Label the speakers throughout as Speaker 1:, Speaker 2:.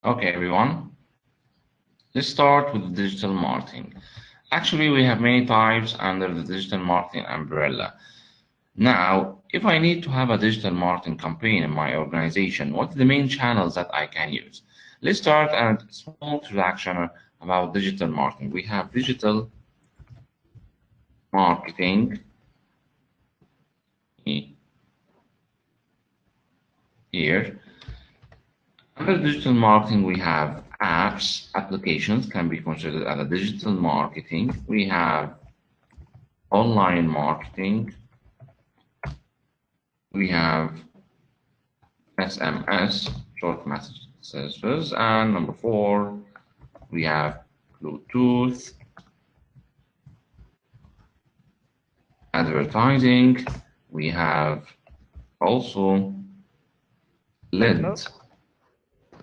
Speaker 1: Okay, everyone, let's start with digital marketing. Actually, we have many types under the digital marketing umbrella. Now, if I need to have a digital marketing campaign in my organization, what are the main channels that I can use? Let's start at a small introduction about digital marketing. We have digital marketing here. Under digital marketing, we have apps, applications can be considered as a digital marketing. We have online marketing. We have SMS, short message services, and number 4, we have Bluetooth, advertising. We have also LED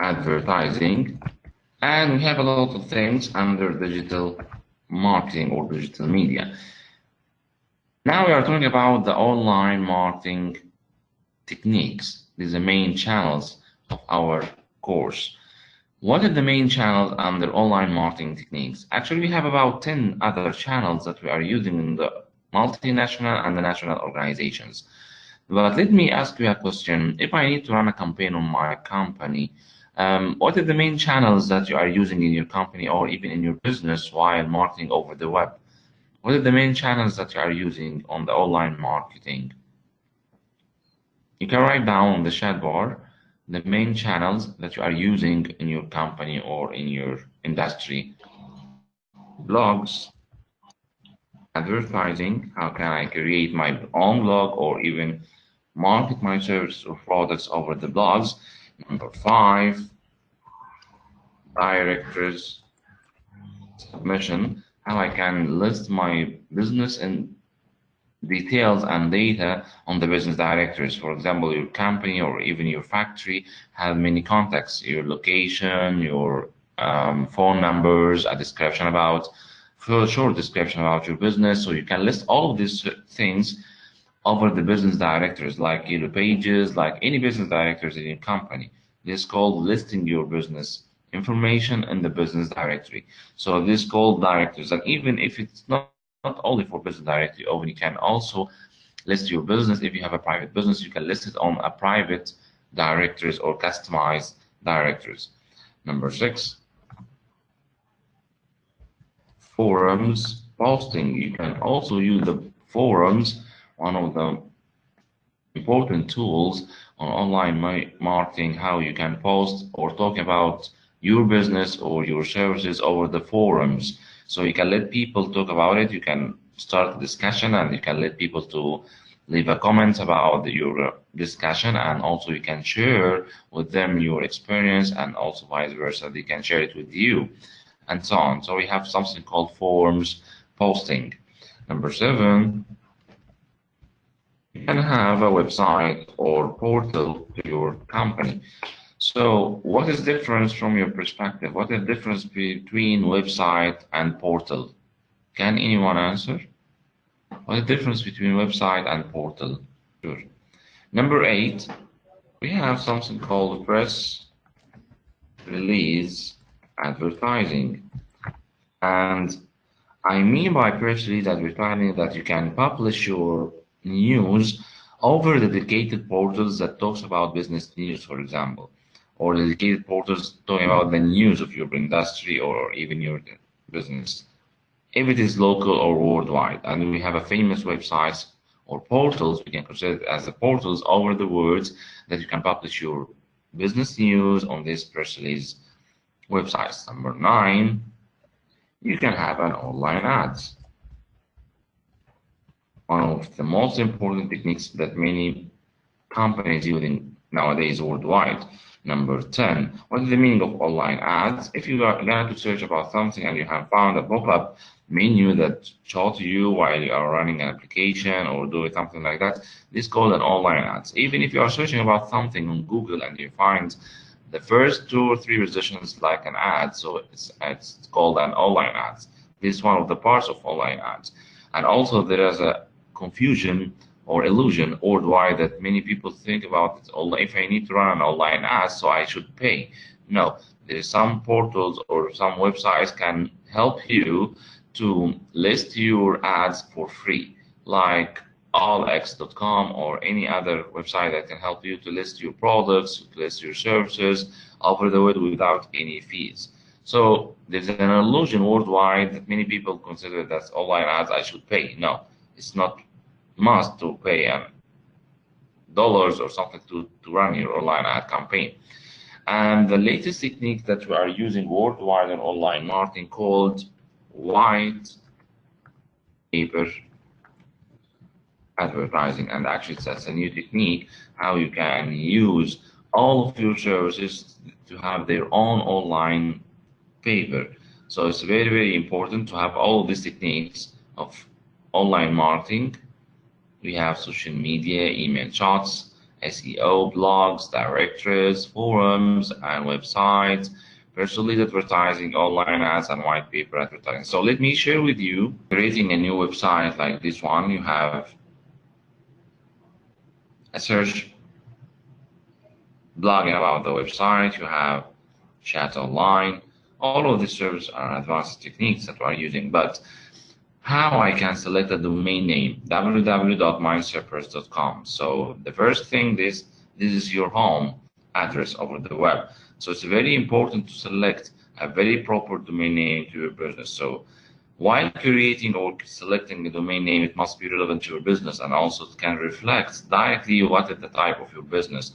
Speaker 1: advertising, and we have a lot of things under digital marketing or digital media. Now we are talking about the online marketing techniques. These are the main channels of our course. What are the main channels under online marketing techniques? Actually, we have about 10 other channels that we are using in the multinational and the national organizations. But let me ask you a question. If I need to run a campaign on my company, what are the main channels that you are using in your company or even in your business while marketing over the web? What are the main channels that you are using on the online marketing? You can write down on the chat bar the main channels that you are using in your company or in your industry. Blogs, advertising, how can I create my own blog or even market my services or products over the blogs. Number 5, directories submission, how I can list my business in details and data on the business directories. For example, your company or even your factory have many contacts, your location, your phone numbers, a description about, for short description about your business. So you can list all of these things over the business directories, like yellow pages, like any business directories in your company. This is called listing your business information in the business directory. So this is called directories. And even if it's not only for business directory, or you can also list your business. If you have a private business, you can list it on a private directories or customized directories. Number 6, forums posting. You can also use the forums, one of the important tools on online marketing, how you can post or talk about your business or your services over the forums. So you can let people talk about it, you can start a discussion, and you can let people to leave a comment about your discussion, and also you can share with them your experience, and also vice versa, they can share it with you, and so on. So we have something called forums posting. Number 7, you can have a website or portal to your company. So what is the difference from your perspective? What is the difference between website and portal? Can anyone answer? What is the difference between website and portal? Sure. Number 8, we have something called press release advertising. And I mean by press release advertising that you can publish your news over dedicated portals that talks about business news, for example, or dedicated portals talking about the news of your industry or even your business, if it is local or worldwide. And we have a famous websites or portals, we can consider it as the portals over the words that you can publish your business news on this press release websites. Number 9, you can have an online ads. One of the most important techniques that many companies using nowadays worldwide. Number 10, what is the meaning of online ads? If you are going to search about something and you have found a pop-up menu that shows you while you are running an application or doing something like that, this is called an online ads. Even if you are searching about something on Google and you find the first 2 or 3 positions like an ad, so it's called an online ads. This is one of the parts of online ads. And also there is a confusion or illusion worldwide that many people think about it. If I need to run an online ad, so I should pay. No, There's some portals or some websites can help you to list your ads for free, like allx.com or any other website that can help you to list your products, to list your services over the web without any fees. So there's an illusion worldwide that many people consider that online ads I should pay. No, it's not must to pay dollars or something to run your online ad campaign. And the latest technique that we are using worldwide in online marketing called white paper advertising. And actually, that's a new technique how you can use all of your services to have their own online paper. So it's very, very important to have all of these techniques of online marketing. We have social media, email shots, SEO, blogs, directories, forums, and websites, personal lead advertising, online ads, and white paper advertising. So let me share with you, creating a new website like this one. You have a search blogging about the website, you have chat online. All of these services are advanced techniques that we are using, but how I can select a domain name, www.mindcypress.com. So the first thing, this is your home address over the web. So it's very important to select a very proper domain name to your business. So while creating or selecting a domain name, it must be relevant to your business, and also it can reflect directly what is the type of your business.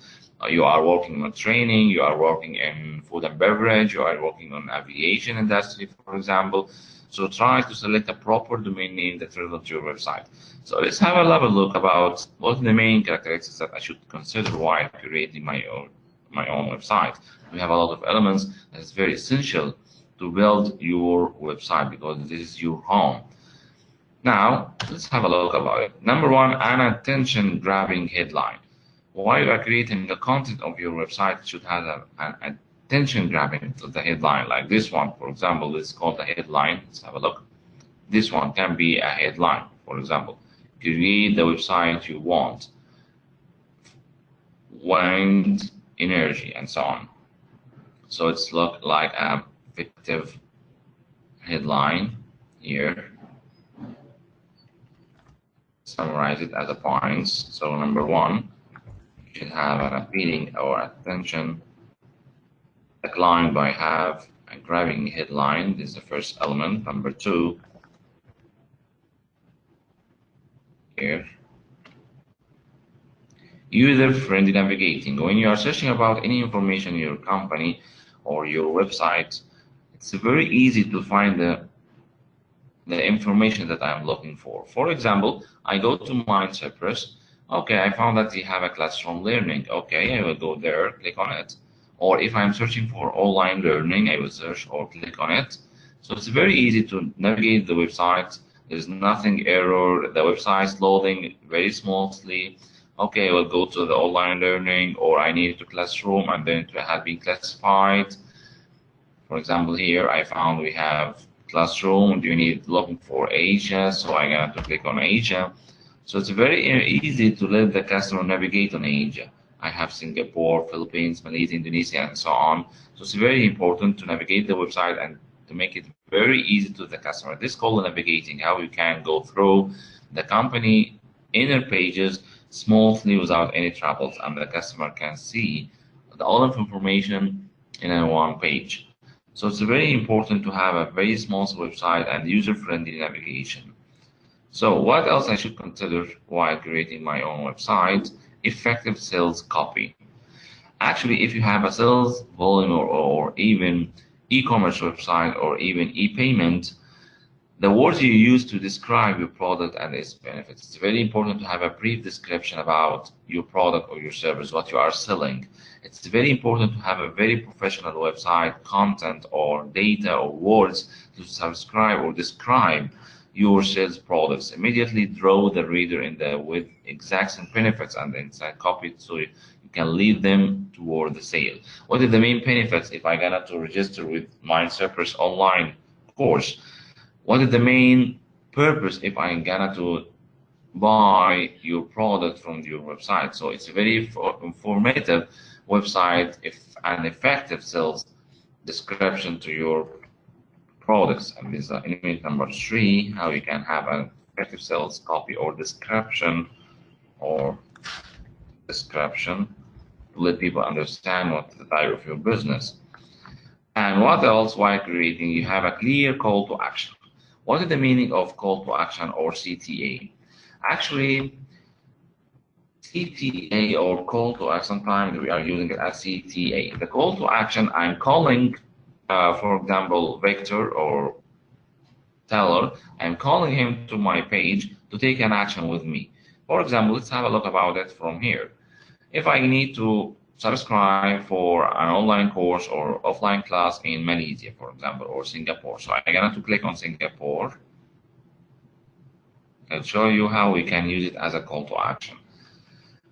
Speaker 1: You are working on training, you are working in food and beverage, you are working on aviation industry, for example. So try to select a proper domain name that's relevant to your website. So let's have a level look about what are the main characteristics that I should consider while creating my own website. We have a lot of elements that is very essential to build your website because this is your home. Now, let's have a look about it. Number one, an attention-grabbing headline. While you are creating the content of your website, it should have an attention-grabbing to the headline, like this one, for example. Let's call the headline. Let's have a look. This one can be a headline, for example. Create the website you want, wind energy, and so on. So it's look like a effective headline here. Summarize it as a points. So number one, you should have an appealing or attention declined by have a grabbing headline. This is the first element. Number two, here, user-friendly navigating. When you are searching about any information in your company or your website, it's very easy to find the information that I'm looking for. For example, I go to MindCypress. Okay, I found that they have a classroom learning. Okay, I will go there, click on it. Or if I'm searching for online learning, I will search or click on it. So it's very easy to navigate the website. There's nothing error. The website's loading very smoothly. Okay, I will go to the online learning, or I need to classroom, and then it has been classified. For example, here I found we have classroom. Do you need looking for Asia? So I got to click on Asia. So it's very easy to let the customer navigate on Asia. I have Singapore, Philippines, Malaysia, Indonesia, and so on. So it's very important to navigate the website and to make it very easy to the customer. This is called navigating, how you can go through the company inner pages smoothly without any troubles, and the customer can see all of information in a one page. So it's very important to have a very smooth website and user-friendly navigation. So what else I should consider while creating my own website? Effective sales copy. Actually, if you have a sales volume or even e-commerce website or even e-payment, the words you use to describe your product and its benefits. It's very important to have a brief description about your product or your service, what you are selling. It's very important to have a very professional website content or data or words to subscribe or describe your sales products. Immediately draw the reader in the with exact benefits and inside copy it so you can lead them toward the sale. What are the main benefits if I got to register with MindCypress online course? What is the main purpose if I'm gonna to buy your product from your website? So it's a very informative website if an effective sales description to your products. And this is element number 3, how you can have an effective sales copy or description to let people understand what the type of your business. And what else while creating? You have a clear call to action. What is the meaning of call to action or CTA? Actually, CTA or call to action, sometimes we are using it as CTA. The call to action, I'm calling, for example, Victor or Taylor, I'm calling him to my page to take an action with me. For example, let's have a look about it from here. If I need to subscribe for an online course or offline class in Malaysia, for example, or Singapore, so I'm going to click on Singapore. I'll show you how we can use it as a call to action.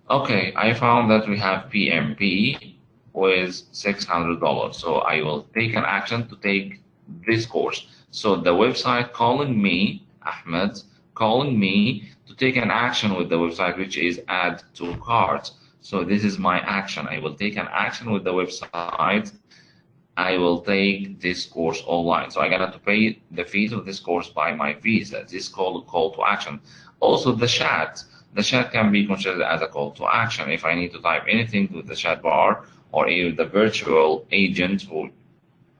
Speaker 1: Okay, I found that we have PMP with $600, so I will take an action to take this course. So the website calling me, Ahmed, calling me to take an action with the website, which is add to cart. So this is my action. I will take an action with the website. I will take this course online. So I got to pay the fees of this course by my Visa. This is called call to action. Also the chat. The chat can be considered as a call to action. If I need to type anything to the chat bar or even the virtual agent who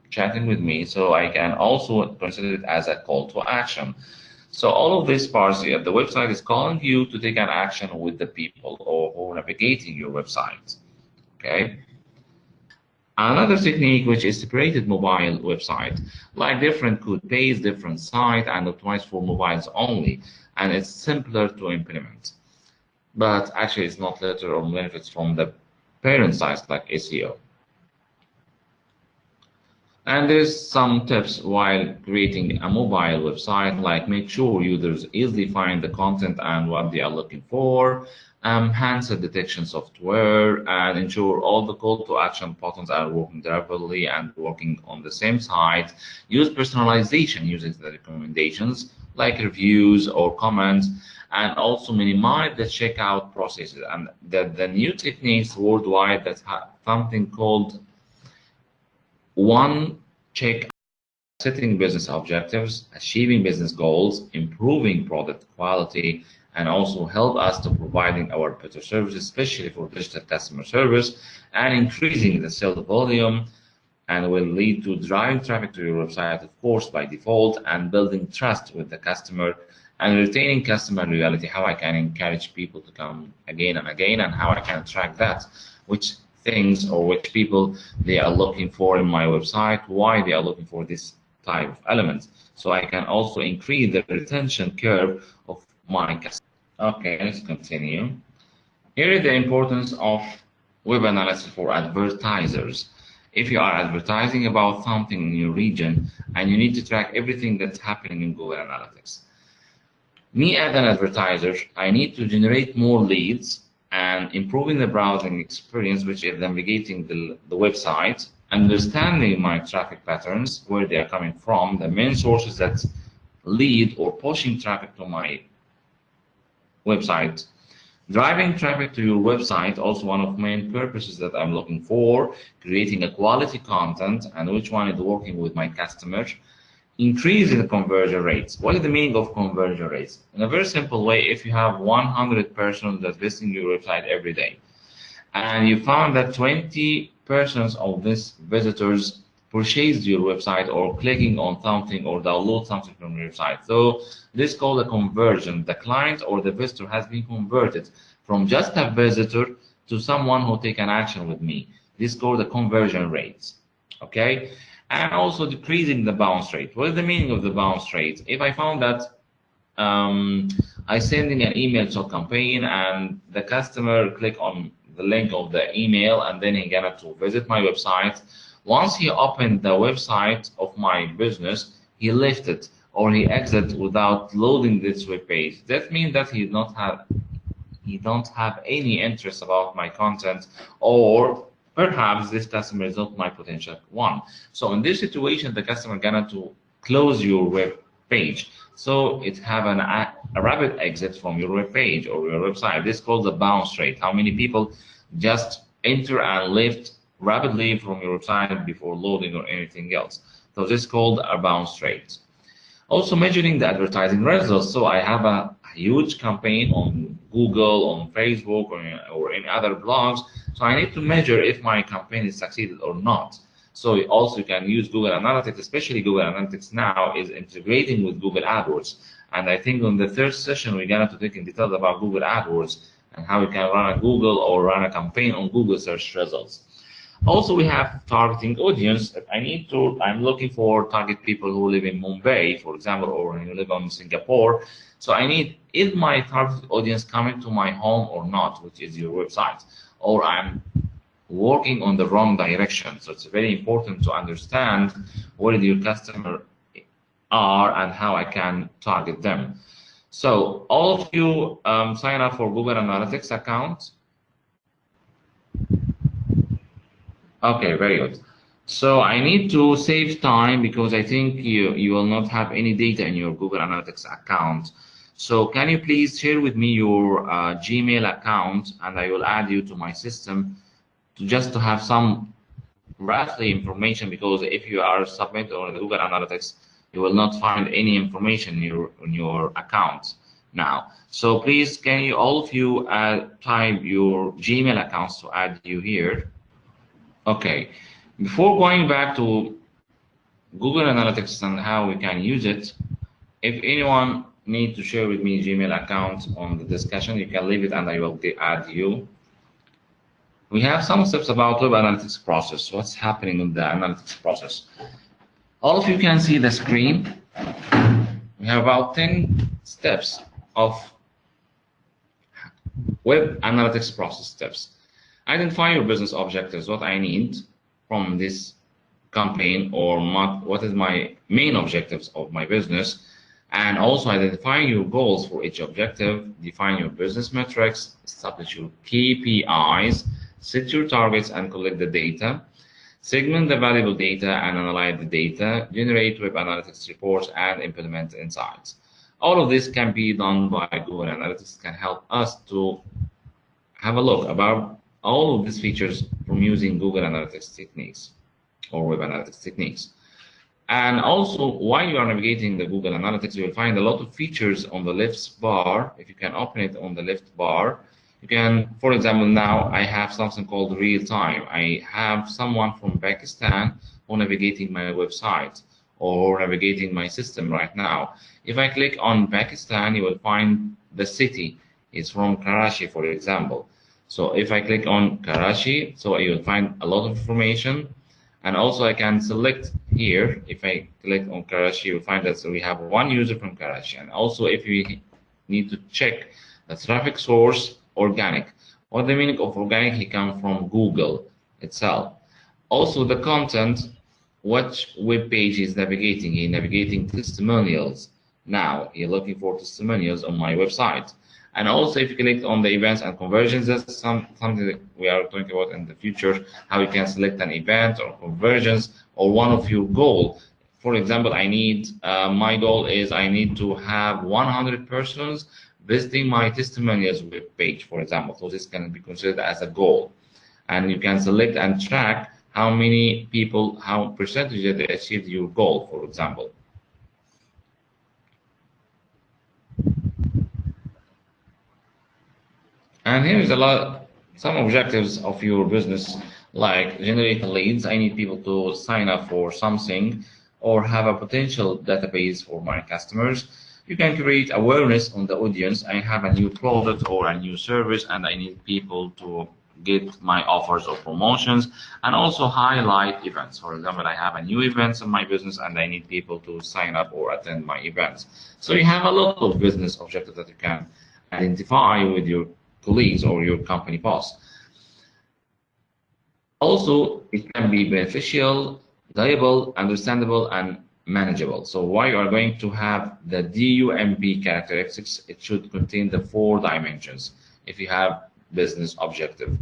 Speaker 1: chatting with me, so I can also consider it as a call to action. So all of these parts here, the website is calling you to take an action with the people or who are navigating your website. Okay. Another technique which is separated mobile website, like different code base, different site, and optimized for mobiles only, and it's simpler to implement. But actually, it's not little or benefits from the parent sites like SEO. And there's some tips while creating a mobile website, like make sure users easily find the content and what they are looking for, handset detection software, and ensure all the call to action buttons are working directly and working on the same site. Use personalization using the recommendations like reviews or comments, and also minimize the checkout processes. And the new techniques worldwide that have something called one check, setting business objectives, achieving business goals, improving product quality, and also help us to providing our better services, especially for digital customer service, and increasing the sales volume, and will lead to driving traffic to your website, of course, by default, and building trust with the customer and retaining customer loyalty. How I can encourage people to come again and again, and how I can track that, which things or which people they are looking for in my website, why they are looking for this type of elements. So I can also increase the retention curve of my customers. Okay, let's continue. Here is the importance of web analysis for advertisers. If you are advertising about something in your region and you need to track everything that's happening in Google Analytics. Me as an advertiser, I need to generate more leads and improving the browsing experience, which is navigating the website, understanding my traffic patterns, where they are coming from, the main sources that lead or pushing traffic to my website. Driving traffic to your website, also one of the main purposes that I'm looking for, creating a quality content and which one is working with my customer. Increasing the conversion rates. What is the meaning of conversion rates? In a very simple way, if you have 100 persons that visit your website every day, and you found that 20 persons of these visitors purchased your website or clicking on something or download something from your website. So this is called a conversion. The client or the visitor has been converted from just a visitor to someone who take an action with me. This is called the conversion rates. Okay? And also decreasing the bounce rate. What is the meaning of the bounce rate? If I found that I sending an email to a campaign and the customer click on the link of the email and then he gonna to visit my website. Once he opened the website of my business, he left it or he exit without loading this web page. That means that he don't have any interest about my content, or perhaps this customer is not my potential one. So in this situation, the customer gonna to close your web page. So it have a rapid exit from your web page or your website. This is called the bounce rate. How many people just enter and left rapidly from your website before loading or anything else. So this is called a bounce rate. Also measuring the advertising results. So I have a huge campaign on Google, on Facebook, or in other blogs. So I need to measure if my campaign is succeeded or not. So you also can use Google Analytics, especially Google Analytics now is integrating with Google AdWords. And I think on the third session, we're going to take in details about Google AdWords and how you can run a Google or run a campaign on Google search results. Also, we have targeting audience. I'm looking for target people who live in Mumbai, for example, or who live in Singapore. So is my target audience coming to my home or not, which is your website, or I'm working on the wrong direction. So it's very important to understand where your customer are and how I can target them. So all of you sign up for Google Analytics account. Okay, very good. So I need to save time because I think you will not have any data in your Google Analytics account. So can you please share with me your Gmail account, and I will add you to my system just to have some roughly information, because if you are submitted on Google Analytics, you will not find any information in your account now. So please, can you all of you type your Gmail accounts to add you here? Okay, before going back to Google Analytics and how we can use it, if anyone needs to share with me Gmail account on the discussion, you can leave it and I will add you. We have some steps about web analytics process. What's happening with the analytics process? All of you can see the screen. We have about 10 steps of web analytics process steps. Identify your business objectives, what I need from this campaign, or what is my main objectives of my business, and also identify your goals for each objective, define your business metrics, establish your KPIs, set your targets and collect the data, segment the valuable data and analyze the data, generate web analytics reports, and implement insights. All of this can be done by Google Analytics. Can help us to have a look about all of these features from using Google Analytics techniques or web analytics techniques. And also, while you are navigating the Google Analytics, you will find a lot of features on the left bar. If you can open it on the left bar, you can, for example, now I have something called real time. I have someone from Pakistan who navigating my website or navigating my system right now. If I click on Pakistan, you will find the city is from Karachi, for example. So if I click on Karachi, so you will find a lot of information. And also I can select here, if I click on Karachi, you'll find that we have one user from Karachi. And also if we need to check the traffic source, organic. What the meaning of organic? He comes from Google itself. Also the content, which web page is navigating? He's navigating testimonials. Now you're looking for testimonials on my website. And also, if you click on the events and conversions, that's something that we are talking about in the future, how you can select an event or conversions or one of your goals. For example, my goal is I need to have 100 persons visiting my testimonials web page, for example. So this can be considered as a goal. And you can select and track how many people, how percentage that they achieved your goal, for example. And here's some objectives of your business, like generate leads. I need people to sign up for something or have a potential database for my customers. You can create awareness on the audience. I have a new product or a new service and I need people to get my offers or promotions, and also highlight events. For example, I have a new events in my business and I need people to sign up or attend my events. So you have a lot of business objectives that you can identify with your colleagues or your company boss. Also, it can be beneficial, valuable, understandable, and manageable. So why you are going to have the DUMB characteristics, it should contain the 4 dimensions if you have business objective.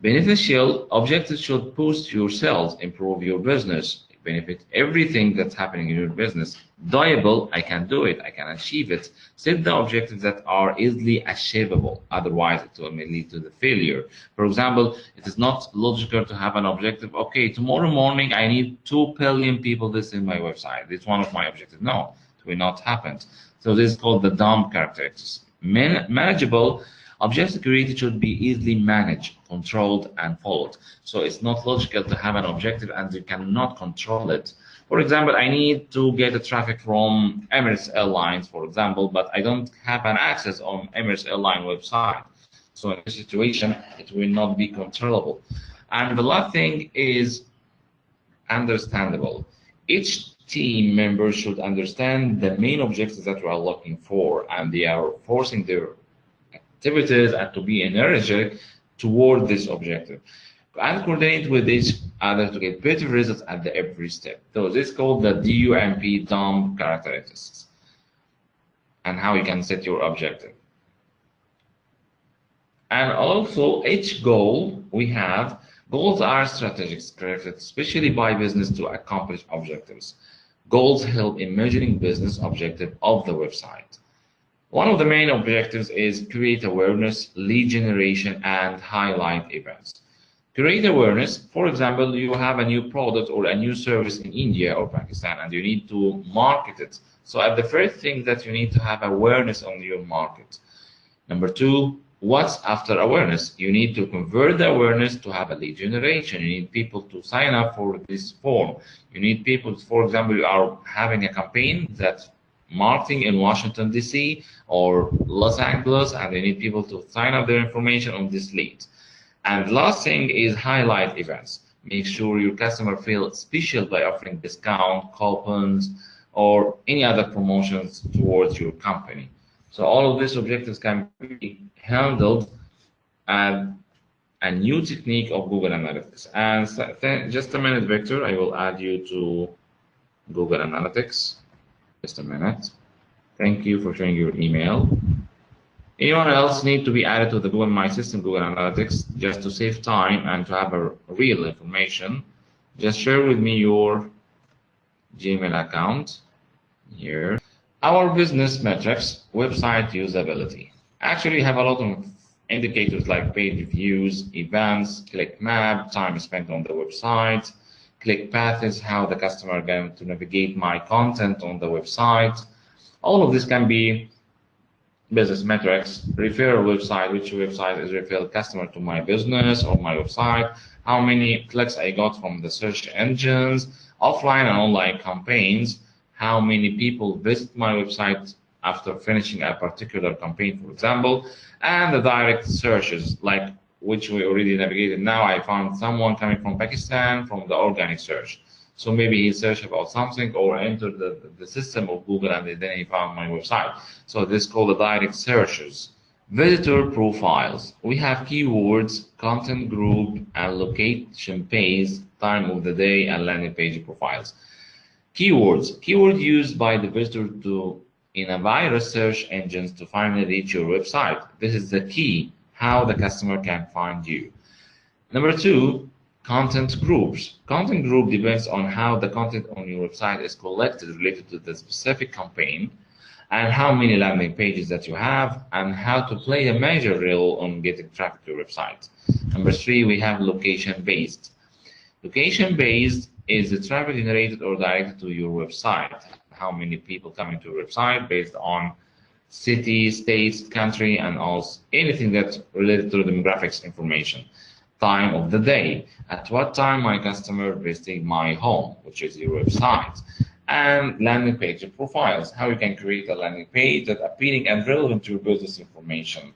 Speaker 1: Beneficial objectives should boost your sales, improve your business, benefit everything that's happening in your business. Doable, I can do it, I can achieve it. Set the objectives that are easily achievable, otherwise it will lead to the failure. For example, it is not logical to have an objective, okay, tomorrow morning I need 2 billion people visiting my website. It's one of my objectives. No, it will not happen. So this is called the dumb characteristics. Manageable objectives created should be easily managed, controlled, and followed. So it's not logical to have an objective and you cannot control it. For example, I need to get the traffic from Emirates Airlines, for example, but I don't have an access on Emirates Airline website. So in this situation, it will not be controllable. And the last thing is understandable. Each team member should understand the main objectives that we are looking for, and they are forcing their activities and to be energetic toward this objective and coordinate with each other to get better results at every step. So this is called the DUMP, dumb characteristics, and how you can set your objective. And also each goal we have, goals are strategic, created especially by business to accomplish objectives. Goals help in measuring business objective of the website. One of the main objectives is create awareness, lead generation, and highlight events. Create awareness, for example, you have a new product or a new service in India or Pakistan and you need to market it. So at the first thing that you need to have awareness on your market. Number two, what's after awareness? You need to convert the awareness to have a lead generation. You need people to sign up for this form. You need people, for example, you are having a campaign that marketing in Washington, D.C. or Los Angeles, and they need people to sign up their information on this lead. And last thing is highlight events. Make sure your customer feels special by offering discount, coupons, or any other promotions towards your company. So all of these objectives can be handled and a new technique of Google Analytics. And just a minute, Victor, I will add you to Google Analytics. Just a minute. Thank you for sharing your email. Anyone else need to be added to the Google My System, Google Analytics, just to save time and to have a real information? Just share with me your Gmail account here. Our business metrics, website usability. Actually, we have a lot of indicators like page views, events, click map, time spent on the website, click paths, how the customer is going to navigate my content on the website. All of this can be business metrics. Referral website, which website is referred customer to my business or my website, how many clicks I got from the search engines, offline and online campaigns, how many people visit my website after finishing a particular campaign, for example, and the direct searches, like which we already navigated. Now I found someone coming from Pakistan from the organic search. So maybe he searched about something or entered the system of Google and then he found my website. So this is called the direct searches. Visitor profiles. We have keywords, content group, and location page, time of the day, and landing page profiles. Keywords. Keyword used by the visitor in a various search engines to finally reach your website. This is the key, how the customer can find you. Number two, content groups. Content group depends on how the content on your website is collected related to the specific campaign and how many landing pages that you have and how to play a major role on getting traffic to your website. Number three, we have location-based. Location-based is the traffic generated or directed to your website. How many people coming to your website based on city, state, country, and also anything that's related to the demographics information. Time of the day, at what time my customer visiting my home, which is your website, and landing page profiles, how you can create a landing page that's appealing and relevant to your business information.